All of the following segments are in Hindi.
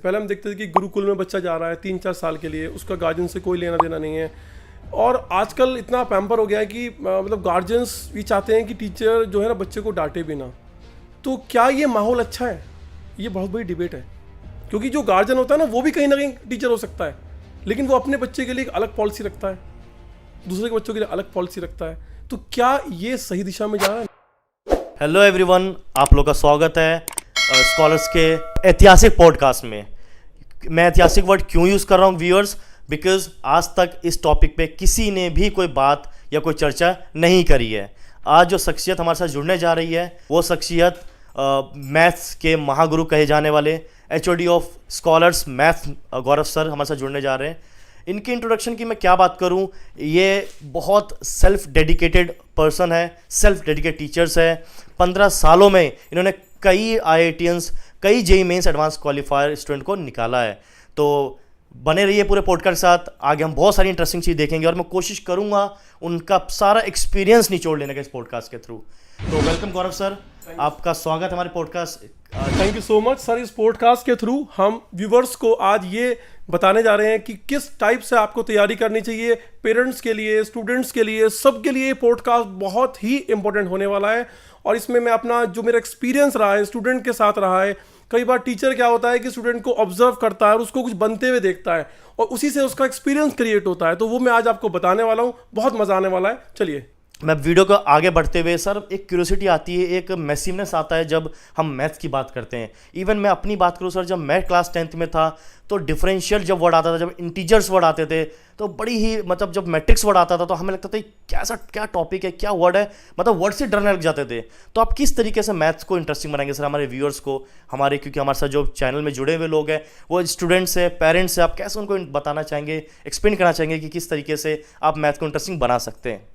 पहले हम देखते थे कि गुरुकुल में बच्चा जा रहा है 3-4 साल के लिए, उसका गार्जियन से कोई लेना देना नहीं है। और आजकल इतना पैम्पर हो गया है कि मतलब गार्जियंस ये चाहते हैं कि टीचर जो है ना बच्चे को डांटे भी ना। तो क्या ये माहौल अच्छा है? ये बहुत बड़ी डिबेट है, क्योंकि जो गार्जियन होता है ना वो भी कहीं ना कहीं टीचर हो सकता है, लेकिन वो अपने बच्चे के लिए एक अलग पॉलिसी रखता है, दूसरे के बच्चों के लिए अलग पॉलिसी रखता है। तो क्या ये सही दिशा में जा रहा है? हेलो एवरीवन, आप लोग का स्वागत है स्कॉलर्स के ऐतिहासिक पॉडकास्ट में। मैं ऐतिहासिक वर्ड क्यों यूज़ कर रहा हूँ व्यूअर्स? बिकॉज आज तक इस टॉपिक पे किसी ने भी कोई बात या कोई चर्चा नहीं करी है। आज जो शख्सियत हमारे साथ जुड़ने जा रही है वो शख्सियत मैथ्स के महागुरु कहे जाने वाले HOD of scholars math Gaurav sir हमारे साथ जुड़ने जा रहे हैं। इनके इंट्रोडक्शन की मैं क्या बात करूं, ये बहुत सेल्फ डेडिकेटेड पर्सन है, सेल्फ डेडिकेटेड टीचर्स है। 15 सालों में इन्होंने कई IITians, कई JEE mains advance qualifier student को निकाला है। तो बने रहिए पूरे पॉडकास्ट के साथ, आगे हम बहुत सारी इंटरेस्टिंग चीज़ देखेंगे और मैं कोशिश करूंगा उनका सारा एक्सपीरियंस निचोड़ लेने का इस पॉडकास्ट के थ्रू। तो वेलकम गौरव सर, आपका स्वागत है हमारे podcast. Thank you so much sir. इस पॉडकास्ट के थ्रू हम व्यूवर्स को आज ये बताने जा रहे हैं कि किस टाइप से आपको तैयारी करनी चाहिए, पेरेंट्स के लिए, स्टूडेंट्स के लिए, सबके लिए। पॉडकास्ट बहुत ही इंपॉर्टेंट होने वाला है और इसमें मैं अपना जो मेरा एक्सपीरियंस रहा है स्टूडेंट के साथ रहा है। कई बार टीचर क्या होता है कि स्टूडेंट को ऑब्जर्व करता है और उसको कुछ बनते हुए देखता है और उसी से उसका एक्सपीरियंस क्रिएट होता है। तो वो मैं आज आपको बताने वाला हूँ, बहुत मजा आने वाला है। चलिए, मैं वीडियो को आगे बढ़ते हुए सर एक क्यूरियोसिटी आती है, एक मैसिवनेस आता है जब हम मैथ्स की बात करते हैं। इवन मैं अपनी बात करूं सर, जब मैं क्लास 10th में था तो डिफरेंशियल जब वर्ड आता था, जब इंटीजर्स वर्ड आते थे तो बड़ी ही मतलब जब मैट्रिक्स वर्ड आता था तो हमें लगता था क्या टॉपिक है, क्या वर्ड है, मतलब वर्ड से डरने लग जाते थे। तो आप किस तरीके से मैथ्स को इंटरेस्टिंग बनाएंगे सर हमारे व्यूअर्स को, हमारे क्योंकि हमारे साथ जो चैनल में जुड़े हुए लोग हैं वो स्टूडेंट्स है, पेरेंट्स है, आप कैसे उनको बताना चाहेंगे, एक्सप्लेन करना चाहेंगे कि किस तरीके से आप मैथ को इंटरेस्टिंग बना सकते हैं?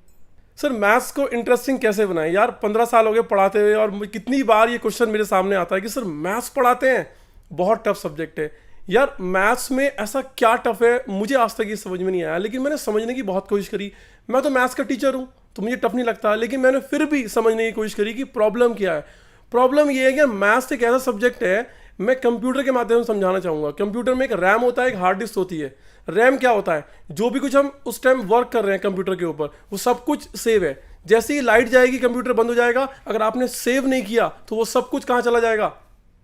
सर मैथ्स को इंटरेस्टिंग कैसे बनाएं यार? 15 साल हो गए पढ़ाते हुए और कितनी बार ये क्वेश्चन मेरे सामने आता है कि सर मैथ्स पढ़ाते हैं, बहुत टफ सब्जेक्ट है। यार मैथ्स में ऐसा क्या टफ है, मुझे आज तक ये समझ में नहीं आया, लेकिन मैंने समझने की बहुत कोशिश करी। मैं तो मैथ्स का टीचर हूँ तो मुझे टफ नहीं लगता, लेकिन मैंने फिर भी समझने की कोशिश करी कि प्रॉब्लम क्या है। प्रॉब्लम ये है कि मैथ्स एक ऐसा सब्जेक्ट है, मैं कंप्यूटर के माध्यम से समझाना चाहूँगा। कंप्यूटर में एक रैम होता है, एक हार्ड डिस्क होती है। रैम क्या होता है? जो भी कुछ हम उस टाइम वर्क कर रहे हैं कंप्यूटर के ऊपर वो सब कुछ सेव है। जैसे ही लाइट जाएगी कंप्यूटर बंद हो जाएगा, अगर आपने सेव नहीं किया तो वो सब कुछ कहाँ चला जाएगा?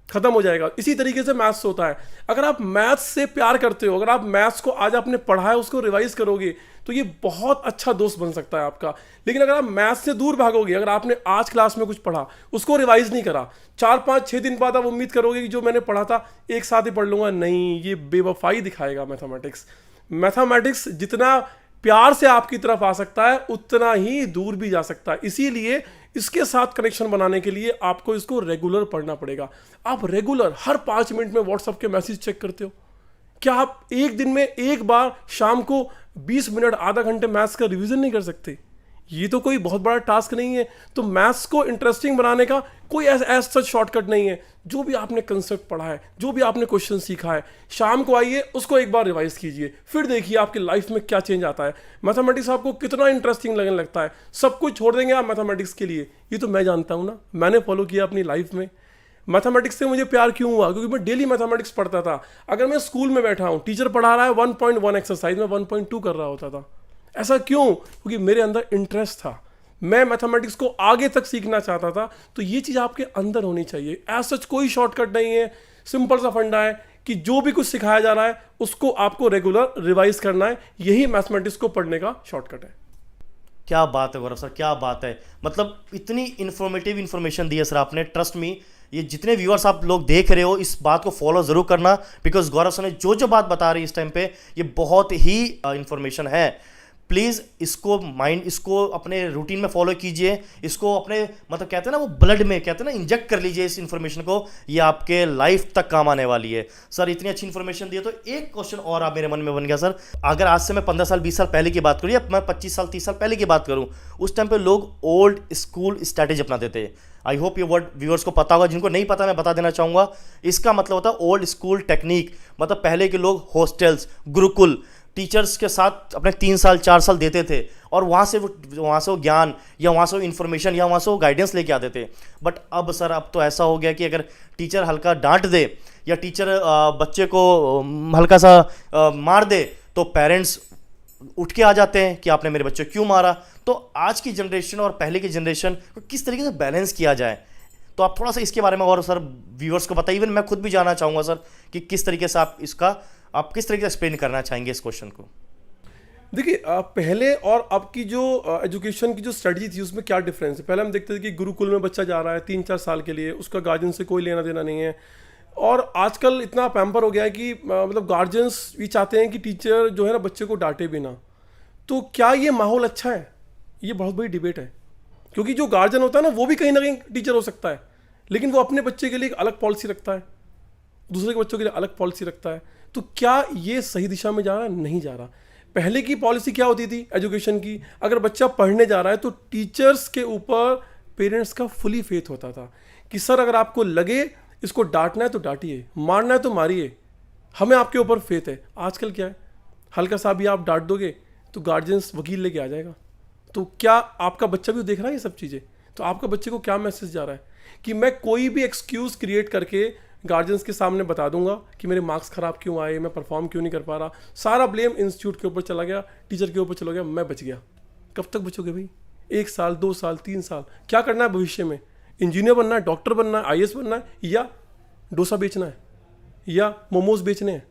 खत्म हो जाएगा। इसी तरीके से मैथ्स होता है। अगर आप मैथ्स से प्यार करते हो, अगर आप मैथ्स को आज आपने पढ़ा है उसको रिवाइज करोगे तो ये बहुत अच्छा दोस्त बन सकता है आपका। लेकिन अगर आप मैथ्स से दूर भागोगे, अगर आपने आज क्लास में कुछ पढ़ा उसको रिवाइज नहीं करा, 4-5-6 दिन बाद आप उम्मीद करोगे कि जो मैंने पढ़ा था एक साथ ही पढ़ लूंगा, नहीं, ये बेवफाई दिखाएगा मैथमेटिक्स। मैथमेटिक्स जितना प्यार से आपकी तरफ आ सकता है उतना ही दूर भी जा सकता है। इसीलिए इसके साथ कनेक्शन बनाने के लिए आपको इसको रेगुलर पढ़ना पड़ेगा। आप रेगुलर हर 5 मिनट में व्हाट्सएप के मैसेज चेक करते हो क्या? आप एक दिन में एक बार शाम को 20 मिनट आधा घंटे मैथ्स का रिवीजन नहीं कर सकते? ये तो कोई बहुत बड़ा टास्क नहीं है। तो मैथ्स को इंटरेस्टिंग बनाने का कोई ऐसा सच शॉर्टकट नहीं है। जो भी आपने कंसेप्ट पढ़ा है, जो भी आपने क्वेश्चन सीखा है, शाम को आइए उसको एक बार रिवाइज कीजिए, फिर देखिए आपकी लाइफ में क्या चेंज आता है। मैथमेटिक्स आपको कितना इंटरेस्टिंग लगने लगता है। सब कुछ छोड़ देंगे आप मैथमेटिक्स के लिए। ये तो मैं जानता हूँ ना, मैंने फॉलो किया अपनी लाइफ में। मैथमेटिक्स से मुझे प्यार क्यों हुआ? क्योंकि मैं डेली मैथमेटिक्स पढ़ता था। अगर मैं स्कूल में बैठा हूँ, टीचर पढ़ा रहा है 1.1 एक्सरसाइज में 1.2 कर रहा होता था। ऐसा क्यों? क्योंकि मेरे अंदर इंटरेस्ट था, मैं मैथमेटिक्स को आगे तक सीखना चाहता था। तो ये चीज़ आपके अंदर होनी चाहिए। ऐसा कोई शॉर्टकट नहीं है, सिंपल सा फंडा है कि जो भी कुछ सिखाया जा रहा है उसको आपको रेगुलर रिवाइज करना है। यही मैथमेटिक्स को पढ़ने का शॉर्टकट है। क्या बात है गौरव सर, क्या बात है। मतलब इतनी इन्फॉर्मेटिव इन्फॉर्मेशन दी है सर आपने। ट्रस्ट मी, ये जितने व्यूअर्स आप लोग देख रहे हो इस बात को फॉलो जरूर करना, बिकॉज गौरव सर ने जो बात बता रही है इस टाइम पे ये बहुत ही इंफॉर्मेशन है। प्लीज़ इसको अपने रूटीन में फॉलो कीजिए। इसको अपने मतलब कहते हैं ना वो ब्लड में कहते हैं ना इंजेक्ट कर लीजिए इस इन्फॉर्मेशन को। ये आपके लाइफ तक काम आने वाली है। सर इतनी अच्छी इन्फॉर्मेशन दी है तो एक क्वेश्चन और आप मेरे मन में बन गया सर। अगर आज से मैं 15 साल 20 साल पहले की बात करूँ या मैं 25 साल 30 साल पहले की बात करूँ, उस टाइम पे लोग ओल्ड स्कूल स्ट्रैटेजी अपनाते थे। आई होप ये वर्ड व्यूअर्स को पता होगा, जिनको नहीं पता मैं बता देना चाहूँगा। इसका मतलब होता है ओल्ड स्कूल टेक्निक। मतलब पहले के लोग हॉस्टल्स, गुरुकुल, टीचर्स के साथ अपने 3 साल 4 साल देते थे और वहाँ से वो ज्ञान या वहाँ से वो इन्फॉर्मेशन या वहाँ से वो गाइडेंस लेके आते थे। बट अब सर अब तो ऐसा हो गया कि अगर टीचर हल्का डांट दे या टीचर बच्चे को हल्का सा मार दे तो पेरेंट्स उठ के आ जाते हैं कि आपने मेरे बच्चे क्यों मारा। तो आज की जनरेशन और पहले की जनरेशन को किस तरीके से बैलेंस किया जाए, तो आप थोड़ा सा इसके बारे में और सर व्यूअर्स को बताइए। इवन मैं खुद भी जानना चाहूँगा सर कि किस तरीके से आप किस तरीके से एक्सप्लेन करना चाहेंगे इस क्वेश्चन को। देखिए पहले और अब की जो एजुकेशन की जो स्ट्रेटजी थी उसमें क्या डिफरेंस है। पहले हम देखते थे कि गुरुकुल में बच्चा जा रहा है 3-4 साल के लिए, उसका गार्जियन से कोई लेना देना नहीं है। और आजकल इतना पैम्पर हो गया है कि मतलब गार्जियंस भी चाहते हैं कि टीचर जो है ना बच्चे को डांटे भी ना। तो क्या ये माहौल अच्छा है? ये बहुत बड़ी डिबेट है, क्योंकि जो गार्जियन होता है ना वो भी कहीं ना कहीं टीचर हो सकता है, लेकिन वो अपने बच्चे के लिए एक अलग पॉलिसी रखता है, दूसरे के बच्चों के लिए अलग पॉलिसी रखता है। तो क्या ये सही दिशा में जा रहा है? नहीं जा रहा। पहले की पॉलिसी क्या होती थी एजुकेशन की, अगर बच्चा पढ़ने जा रहा है तो टीचर्स के ऊपर पेरेंट्स का फुली फेथ होता था कि सर अगर आपको लगे इसको डांटना है तो डांटिए, मारना है तो मारिए, हमें आपके ऊपर फेथ है। आजकल क्या है, हल्का सा भी आप डांट दोगे तो गार्जियंस वकील लेके आ जाएगा। तो क्या आपका बच्चा भी देख रहा है ये सब चीज़ें? तो आपका बच्चे को क्या मैसेज जा रहा है कि मैं कोई भी एक्सक्यूज़ क्रिएट करके गार्जियंस के सामने बता दूंगा कि मेरे मार्क्स ख़राब क्यों आए, मैं परफॉर्म क्यों नहीं कर पा रहा, सारा ब्लेम इंस्टीट्यूट के ऊपर चला गया, टीचर के ऊपर चला गया, मैं बच गया। कब तक बचोगे भाई? 1 साल 2 साल 3 साल क्या करना है भविष्य में? इंजीनियर बनना है, डॉक्टर बनना है, IAS बनना है, या डोसा बेचना है, या मोमोज बेचने हैं?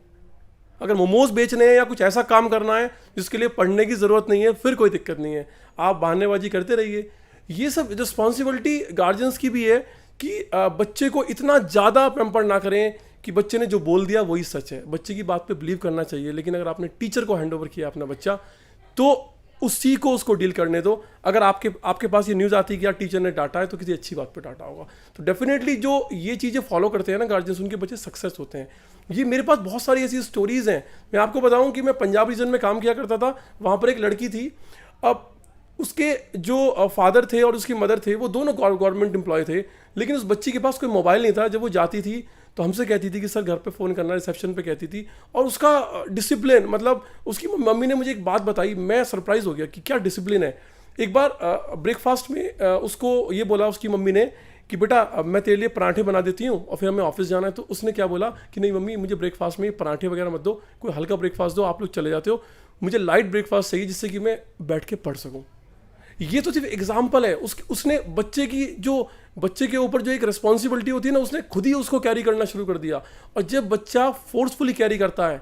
अगर मोमोज बेचने हैं या कुछ ऐसा काम करना है जिसके लिए पढ़ने की ज़रूरत नहीं है, फिर कोई दिक्कत नहीं है, आप बहानेबाजी करते रहिए। ये सब रिस्पॉन्सिबिलिटी गार्जियंस की भी है कि बच्चे को इतना ज़्यादा पैम्पर ना करें कि बच्चे ने जो बोल दिया वही सच है। बच्चे की बात पे बिलीव करना चाहिए, लेकिन अगर आपने टीचर को हैंड ओवर किया अपना बच्चा तो उसी को उसको डील करने दो। अगर आपके पास ये न्यूज़ आती है कि यार टीचर ने डांटा है तो किसी अच्छी बात पे डांटा होगा, तो डेफिनेटली जो ये चीज़ें फॉलो करते हैं ना गार्जियंस, उनके बच्चे सक्सेस होते हैं। ये मेरे पास बहुत सारी ऐसी स्टोरीज़ हैं। मैं आपको बताऊं कि मैं पंजाब रीजन में काम किया करता था, वहाँ पर एक लड़की थी। अब उसके जो फादर थे और उसकी मदर थे वो दोनों गवर्नमेंट एम्प्लॉय थे, लेकिन उस बच्ची के पास कोई मोबाइल नहीं था। जब वो जाती थी तो हमसे कहती थी कि सर घर पे फ़ोन करना, रिसेप्शन पे कहती थी। और उसका डिसिप्लिन, मतलब उसकी मम्मी ने मुझे एक बात बताई, मैं सरप्राइज़ हो गया कि क्या डिसिप्लिन है। एक बार ब्रेकफास्ट में उसको ये बोला उसकी मम्मी ने कि बेटा मैं तेरे लिए पराठे बना देती हूँ और फिर हमें ऑफिस जाना है। तो उसने क्या बोला कि नहीं मम्मी, मुझे ब्रेकफास्ट में पराठे वगैरह मत दो, कोई हल्का ब्रेकफास्ट दो, आप लोग चले जाते हो, मुझे लाइट ब्रेकफास्ट चाहिए जिससे कि मैं बैठ के पढ़ सकूँ। ये तो सिर्फ एग्जाम्पल है। उसने बच्चे के ऊपर जो एक रिस्पॉन्सिबिलिटी होती है ना, उसने खुद ही उसको कैरी करना शुरू कर दिया। और जब बच्चा फोर्सफुली कैरी करता है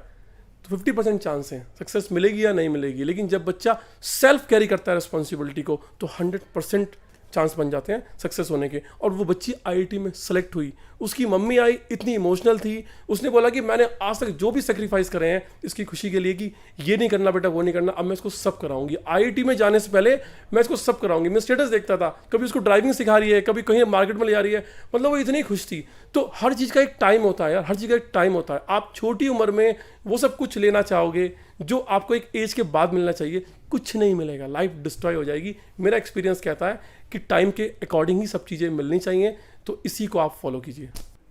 तो 50% चांस है सक्सेस मिलेगी या नहीं मिलेगी, लेकिन जब बच्चा सेल्फ कैरी करता है रिस्पॉन्सिबिलिटी को तो 100% चांस बन जाते हैं सक्सेस होने के। और वो बच्ची IIT में सेलेक्ट हुई। उसकी मम्मी आई, इतनी इमोशनल थी, उसने बोला कि मैंने आज तक जो भी सेक्रीफाइस करे हैं इसकी खुशी के लिए कि ये नहीं करना बेटा, वो नहीं करना, अब मैं इसको सब कराऊंगी। IIT में जाने से पहले मैं इसको सब कराऊंगी। मैं स्टेटस देखता था, कभी उसको ड्राइविंग सिखा रही है, कभी कहीं मार्केट में ले जा रही है, मतलब वो इतनी खुश थी। तो हर चीज़ का एक टाइम होता है यार, हर चीज़ का एक टाइम होता है। आप छोटी उम्र में वो सब कुछ लेना चाहोगे जो आपको एक एज के बाद मिलना चाहिए, कुछ नहीं मिलेगा, लाइफ डिस्ट्रॉय हो जाएगी। मेरा एक्सपीरियंस कहता है कि टाइम के अकॉर्डिंग ही सब चीज़ें मिलनी चाहिए, तो इसी को आप फॉलो कीजिए।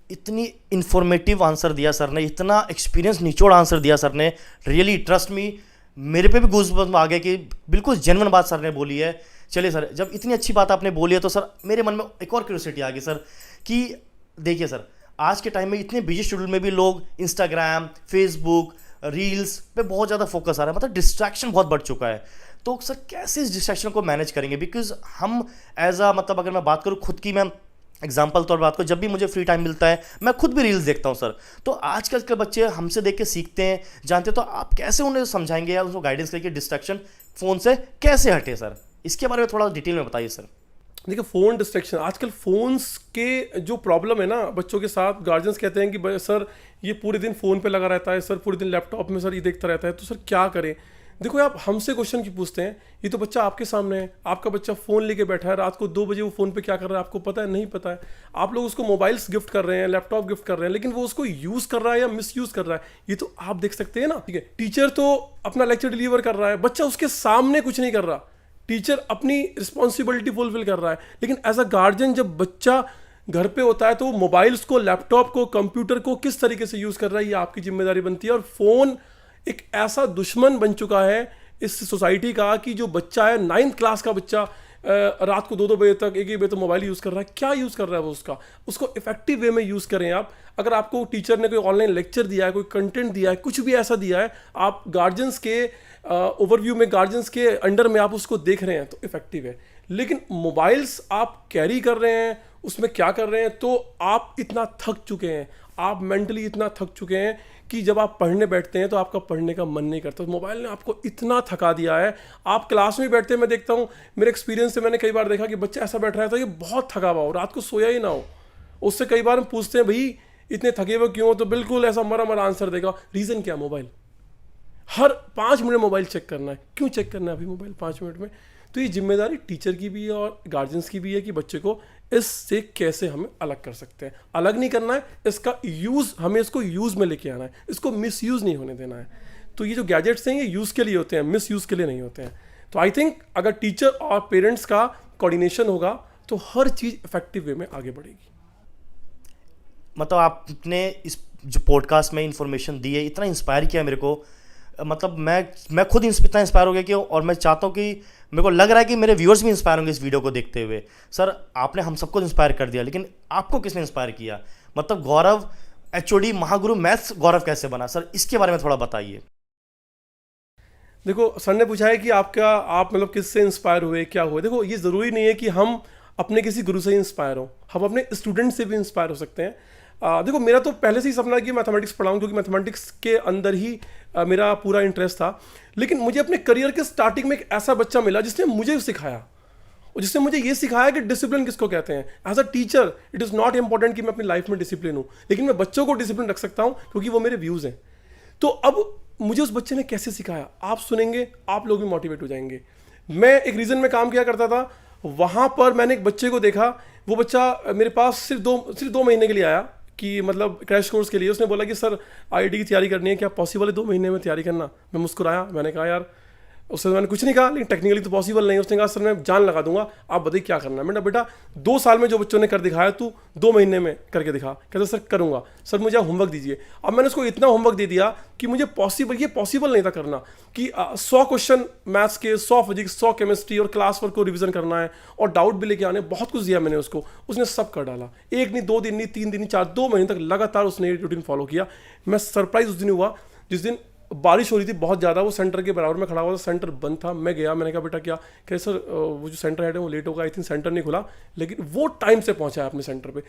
इतनी इन्फॉर्मेटिव आंसर दिया सर ने, इतना एक्सपीरियंस निचोड़ आंसर दिया सर ने, रियली ट्रस्ट मी, मेरे पे भी गूज़बम्स आ गए कि बिल्कुल जेन्युइन बात सर ने बोली है। चलिए सर, जब इतनी अच्छी बात आपने बोली है तो सर मेरे मन में एक और क्यूरियोसिटी आ गई सर कि देखिए सर, आज के टाइम में इतने बिजी शेड्यूल में भी लोग इंस्टाग्राम, फेसबुक, रील्स पे बहुत ज़्यादा फोकस आ रहा है, मतलब डिस्ट्रैक्शन बहुत बढ़ चुका है। तो सर कैसे इस डिस्ट्रैक्शन को मैनेज करेंगे? बिकॉज हम एज अ, मतलब अगर मैं बात करूँ खुद की, मैं एग्जाम्पल तौर पर बात करूँ, जब भी मुझे फ्री टाइम मिलता है मैं खुद भी रील्स देखता हूँ सर। तो आजकल के बच्चे हमसे देख के सीखते हैं, जानते हैं, तो आप कैसे उन्हें समझाएंगे या उनको गाइडेंस करेंगे डिस्ट्रैक्शन फ़ोन से कैसे हटे सर? इसके बारे में थोड़ा डिटेल में बताइए सर। देखिए फ़ोन डिस्ट्रैक्शन, आजकल फ़ोन्स के जो प्रॉब्लम है ना बच्चों के साथ, गार्जियंस कहते हैं कि सर ये पूरे दिन फ़ोन पे लगा रहता है, सर पूरे दिन लैपटॉप में सर ये देखता रहता है, तो सर क्या करें? देखो आप हमसे क्वेश्चन क्यों पूछते हैं? ये तो बच्चा आपके सामने है, आपका बच्चा फ़ोन लेके बैठा है, रात को 2 बजे वो फ़ोन पे क्या कर रहा है आपको पता है? नहीं पता है। आप लोग उसको मोबाइल्स गिफ्ट कर रहे हैं, लैपटॉप गिफ्ट कर रहे हैं, लेकिन वो उसको यूज़ कर रहा है या मिसयूज़ कर रहा है ये तो आप देख सकते हैं ना। ठीक है, टीचर तो अपना लेक्चर डिलीवर कर रहा है, बच्चा उसके सामने कुछ नहीं कर रहा, टीचर अपनी रिस्पॉन्सिबिलिटी फुलफिल कर रहा है। लेकिन एज अ गार्जियन जब बच्चा घर पे होता है तो मोबाइल्स को, लैपटॉप को, कंप्यूटर को किस तरीके से यूज़ कर रहा है ये आपकी जिम्मेदारी बनती है। और फ़ोन एक ऐसा दुश्मन बन चुका है इस सोसाइटी का कि जो बच्चा है 9th क्लास का बच्चा रात को 2-2 बजे तक 1-1 बजे तक मोबाइल यूज़ कर रहा है। क्या यूज़ कर रहा है वो उसको इफेक्टिव वे में यूज़ करें आप। अगर आपको टीचर ने कोई ऑनलाइन लेक्चर दिया है, कोई कंटेंट दिया है, कुछ भी ऐसा दिया है, आप गार्जियंस के ओवरव्यू में, गार्जियंस के अंडर में आप उसको देख रहे हैं तो इफेक्टिव है। लेकिन मोबाइल्स आप कैरी कर रहे हैं, उसमें क्या कर रहे हैं, तो आप इतना थक चुके हैं, आप मेंटली इतना थक चुके हैं कि जब आप पढ़ने बैठते हैं तो आपका पढ़ने का मन नहीं करता। मोबाइल ने आपको इतना थका दिया है। आप क्लास में बैठते हैं, मैं देखता हूँ, मेरे एक्सपीरियंस से मैंने कई बार देखा कि बच्चा ऐसा बैठ रहा है तो ये बहुत थका हुआ हो, रात को सोया ही ना हो। उससे कई बार हम पूछते हैं भाई इतने थके हुए क्यों हो, तो बिल्कुल ऐसा मरा मरा आंसर देगा। रीज़न क्या? मोबाइल। हर 5 मिनट मोबाइल चेक करना है। क्यों चेक करना है अभी मोबाइल 5 मिनट में? तो ये जिम्मेदारी टीचर की भी है और गार्जियंस की भी है कि बच्चे को इससे कैसे हमें अलग कर सकते हैं। अलग नहीं करना है, इसका यूज़, हमें इसको यूज़ में लेके आना है, इसको मिस यूज़ नहीं होने देना है। तो ये जो गैजेट्स हैं ये यूज़ के लिए होते हैं, मिस यूज़ के लिए नहीं होते हैं। तो आई थिंक अगर टीचर और पेरेंट्स का कोऑर्डिनेशन होगा तो हर चीज़ इफेक्टिव वे में आगे बढ़ेगी। मतलब आपने इस जो पॉडकास्ट में इंफॉर्मेशन दी है, इतना इंस्पायर किया मेरे को। मतलब मैं खुद इतना इंस्पायर हो गया कि, और मैं चाहता हूँ कि, मेरे को लग रहा है कि मेरे व्यूअर्स भी इंस्पायर होंगे इस वीडियो को देखते हुए। सर आपने हम सबको इंस्पायर कर दिया, लेकिन आपको किसने इंस्पायर किया? मतलब गौरव एचओडी महागुरु मैथ्स गौरव कैसे बना? सर इसके बारे में थोड़ा बताइए। देखो, सर ने पूछा है कि आप मतलब किससे इंस्पायर हुए, क्या हुए। देखो, ये ज़रूरी नहीं है कि हम अपने किसी गुरु से ही इंस्पायर हो, हम अपने स्टूडेंट से भी इंस्पायर हो सकते हैं। देखो, मेरा तो पहले से ही सपना है कि मैथमेटिक्स पढ़ाऊँ, क्योंकि मैथमेटिक्स के अंदर ही मेरा पूरा इंटरेस्ट था। लेकिन मुझे अपने करियर के स्टार्टिंग में एक ऐसा बच्चा मिला जिसने मुझे सिखाया, और जिसने मुझे ये सिखाया कि डिसिप्लिन किसको कहते हैं। As a teacher it is not important कि मैं अपनी लाइफ में डिसिप्लिन हूँ, लेकिन मैं बच्चों को डिसिप्लिन रख सकता हूँ क्योंकि वो मेरे व्यूज़ हैं। तो अब मुझे उस बच्चे ने कैसे सिखाया, आप सुनेंगे, आप लोग भी मोटिवेट हो जाएंगे। मैं एक रीजन में काम किया करता था, वहाँ पर मैंने एक बच्चे को देखा। वो बच्चा मेरे पास सिर्फ दो महीने के लिए आया कि मतलब क्रैश कोर्स के लिए। उसने बोला कि सर आईआईटी की तैयारी करनी है, क्या पॉसिबल है 2 महीने में तैयारी करना? मैं मुस्कुराया, मैंने कहा यार, उससे मैंने कुछ नहीं कहा, लेकिन टेक्निकली तो पॉसिबल नहीं है। उसने कहा सर मैं जान लगा दूंगा, आप बताइए क्या करना है। मैंने बेटा 2 साल में जो बच्चों ने कर दिखाया तू 2 महीने में करके दिखा। कहते सर करूंगा, सर मुझे होमवर्क दीजिए। अब मैंने उसको इतना होमवर्क दे दिया कि मुझे पॉसिबल नहीं था करना कि 100 क्वेश्चन मैथ्स के, 100 फिजिक्स, 100 केमिस्ट्री और क्लास वर्क को रिविजन करना है और डाउट भी लेके आने, बहुत कुछ दिया मैंने उसको। उसने सब कर डाला, 1 नहीं 2 दिन नहीं 3 दिन नहीं 4, 2 महीने तक लगातार उसने ये रूटीन फॉलो किया। मैं सरप्राइज उस दिन हुआ जिस दिन बारिश हो रही थी बहुत ज़्यादा। वो सेंटर के बराबर में खड़ा हुआ था, सेंटर बंद था। मैं गया, मैंने कहा बेटा क्या? कहे सर वो जो सेंटर हेड है वो लेट होगा, आई थिंक सेंटर नहीं खुला। लेकिन वो टाइम से पहुंचा है अपने सेंटर पे।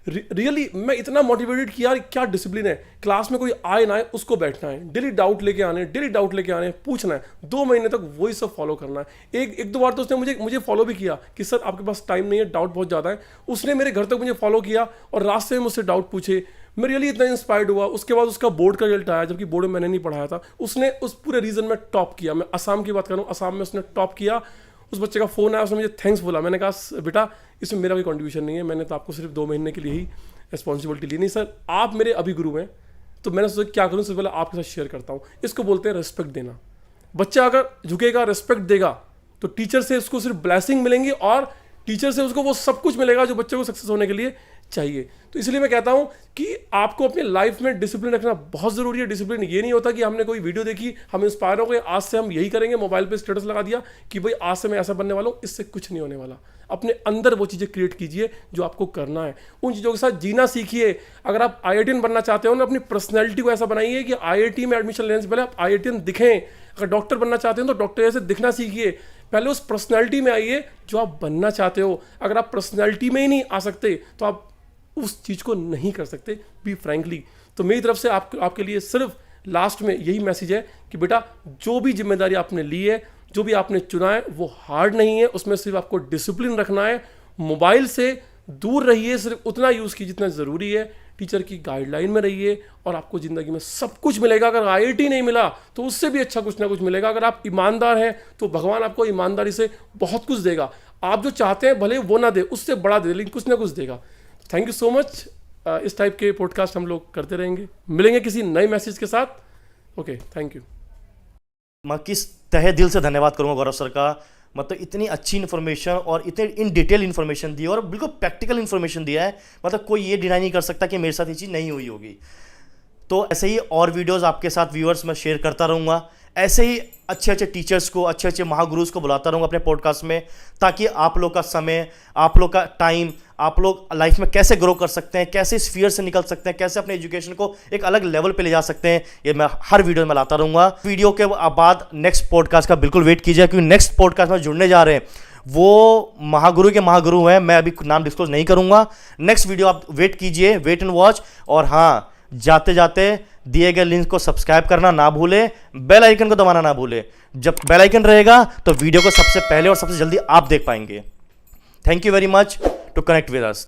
रियली मैं इतना मोटिवेटेड कि यार क्या डिसिप्लिन है। क्लास में कोई आए ना आए उसको बैठना है, डेली डाउट लेके आने, पूछना है, 2 महीने तक वही सब फॉलो करना है। एक दो बार तो उसने मुझे फॉलो भी किया कि सर आपके पास टाइम नहीं है, डाउट बहुत ज़्यादा है। उसने मेरे घर तक मुझे फॉलो किया और रास्ते में मुझसे डाउट पूछे। मैं रियली इतना इंस्पायर्ड हुआ। उसके बाद उसका बोर्ड का रिजल्ट आया, जबकि बोर्ड में मैंने नहीं पढ़ाया था। उसने उस पूरे रीजन में टॉप किया। मैं असम की बात करूँ, असम में उसने टॉप किया। उस बच्चे का फ़ोन आया, उसने मुझे थैंक्स बोला। मैंने कहा बेटा इसमें मेरा कोई कंट्रीब्यूशन नहीं है, मैंने तो आपको सिर्फ 2 महीने के लिए ही रिस्पॉन्सिबिलिटी ली। नहीं सर आप मेरे अभी गुरु हैं, तो मैंने सोचा क्या करूँ, सबसे पहले आपके साथ शेयर करता हूँ। इसको बोलते हैं रिस्पेक्ट देना। बच्चा अगर झुकेगा, रिस्पेक्ट देगा, तो टीचर से उसको सिर्फ ब्लेसिंग मिलेंगी और टीचर से उसको वो सब कुछ मिलेगा जो बच्चे को सक्सेस होने के लिए चाहिए। तो इसलिए मैं कहता हूं कि आपको अपनी लाइफ में डिसिप्लिन रखना बहुत ज़रूरी है। डिसिप्लिन ये नहीं होता कि हमने कोई वीडियो देखी, हम इंस्पायर हो गए, आज से हम यही करेंगे, मोबाइल पे स्टेटस लगा दिया कि भाई आज से मैं ऐसा बनने वाला हूँ। इससे कुछ नहीं होने वाला। अपने अंदर वो चीज़ें क्रिएट कीजिए जो आपको करना है, उन चीज़ों के साथ जीना सीखिए। अगर आप IITian बनना चाहते हो ना, अपनी पर्सनैलिटी को ऐसा बनाइए कि IIT में एडमिशन लेने से पहले आप IITian दिखें। अगर डॉक्टर बनना चाहते हो तो डॉक्टर जैसे दिखना सीखिए। पहले उस पर्सनैलिटी में आइए जो आप बनना चाहते हो। अगर आप पर्सनैलिटी में ही नहीं आ सकते तो आप उस चीज़ को नहीं कर सकते, बी फ्रैंकली। तो मेरी तरफ से आपके लिए सिर्फ लास्ट में यही मैसेज है कि बेटा जो भी जिम्मेदारी आपने ली है, जो भी आपने चुना है, वो हार्ड नहीं है। उसमें सिर्फ आपको डिसिप्लिन रखना है। मोबाइल से दूर रहिए, सिर्फ उतना यूज़ कीजिए जितना ज़रूरी है। टीचर की गाइडलाइन में रहिए और आपको ज़िंदगी में सब कुछ मिलेगा। अगर IIT नहीं मिला तो उससे भी अच्छा कुछ ना कुछ मिलेगा। अगर आप ईमानदार हैं तो भगवान आपको ईमानदारी से बहुत कुछ देगा। आप जो चाहते हैं भले वो ना दे, उससे बड़ा दे, लेकिन कुछ ना कुछ देगा। Thank you so much. इस टाइप के पॉडकास्ट हम लोग करते रहेंगे। मिलेंगे किसी नए मैसेज के साथ। Okay, thank you. मैं किस तहे दिल से धन्यवाद करूंगा गौरव सर का। मतलब इतनी अच्छी इन्फॉर्मेशन और इतने इन डिटेल इन्फॉर्मेशन दी और बिल्कुल प्रैक्टिकल इन्फॉर्मेशन दिया है। मतलब कोई ये डिनाई नहीं कर सकता कि मेरे साथ ये चीज़ नहीं हुई होगी। तो ऐसे ही और वीडियोस आपके साथ व्यूअर्स मैं शेयर करता रहूँगा, ऐसे ही अच्छे अच्छे टीचर्स को, अच्छे अच्छे महागुरुज को बुलाता रहूँगा अपने पॉडकास्ट में, ताकि आप लोग का समय, आप लोग का टाइम, आप लोग लाइफ में कैसे ग्रो कर सकते हैं, कैसे इस फियर से निकल सकते हैं, कैसे अपने एजुकेशन को एक अलग लेवल पे ले जा सकते हैं, ये मैं हर वीडियो में लाता रहूँगा। वीडियो के बाद नेक्स्ट पॉडकास्ट का बिल्कुल वेट कीजिए, क्योंकि नेक्स्ट पॉडकास्ट में जुड़ने जा रहे हैं वो महागुरु के महागुरु हैं। मैं अभी नाम डिस्क्लोज नहीं करूँगा। नेक्स्ट वीडियो आप वेट कीजिए, वेट एंड वॉच। और हाँ, जाते जाते दिए गए लिंक को सब्सक्राइब करना ना भूले, बेल आइकन को दबाना ना भूले। जब बेल आइकन रहेगा तो वीडियो को सबसे पहले और सबसे जल्दी आप देख पाएंगे। Thank you very much to connect with us.